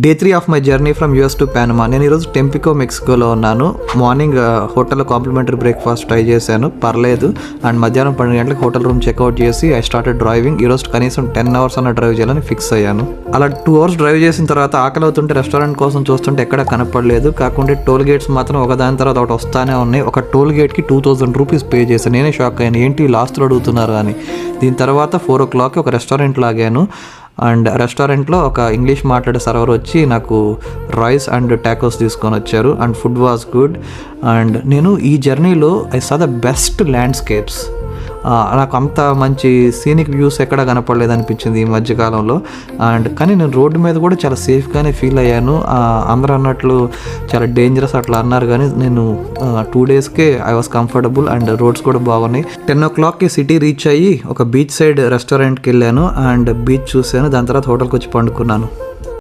Day 3 of my journey from US to Panama. నేను ఈరోజు టెంపికో మెక్సికోలో ఉన్నాను. మార్నింగ్ హోటల్లో కాంప్లిమెంటరీ బ్రేక్ఫాస్ట్ ట్రై చేశాను, పర్లేదు. అండ్ మధ్యాహ్నం 12 గంటలకు హోటల్ రూమ్ చెక్అవుట్ చేసి ఐ స్టార్టెడ్ డ్రైవింగ్. ఈరోజు కనీసం 10 hours అన్న డ్రైవ్ చేయాలని ఫిక్స్ అయ్యాను. అలా 2 hours డ్రైవ్ చేసిన తర్వాత ఆకలి అవుతుంటే రెస్టారెంట్ కోసం చూస్తుంటే ఎక్కడ కనపడలేదు. కాకుండా టోల్ గేట్స్ మాత్రం ఒకదాని తర్వాత ఒకటి వస్తానే ఉన్నాయి. ఒక టోల్ గేట్కి 2000 రూపీస్ పే చేశాను. నేనే షాక్ అయ్యాను, ఏంటి లాస్ట్లో అడుగుతున్నారు అని. దీని తర్వాత 4 o'clock ఒక రెస్టారెంట్ లాగాను. అండ్ రెస్టారెంట్లో ఒక ఇంగ్లీష్ మాట్లాడే సర్వర్ వచ్చి నాకు రైస్ అండ్ టాకోస్ తీసుకొని వచ్చారు. And food was good. And నేను ఈ జర్నీలో I saw the best landscapes. నాకు అంత మంచి సీనిక్ వ్యూస్ ఎక్కడ కనపడలేదు అనిపించింది ఈ మధ్యకాలంలో. కానీ నేను రోడ్డు మీద కూడా చాలా సేఫ్గానే ఫీల్ అయ్యాను. అందరూ అన్నట్లు చాలా డేంజరస్ అట్లా అన్నారు, కానీ నేను 2 daysకే I was comfortable. And roads కూడా బాగున్నాయి. 10 o'clockకి సిటీ రీచ్ అయ్యి ఒక బీచ్ సైడ్ రెస్టారెంట్కి వెళ్ళాను అండ్ బీచ్ చూశాను. దాని తర్వాత హోటల్కి వచ్చి పండుకున్నాను.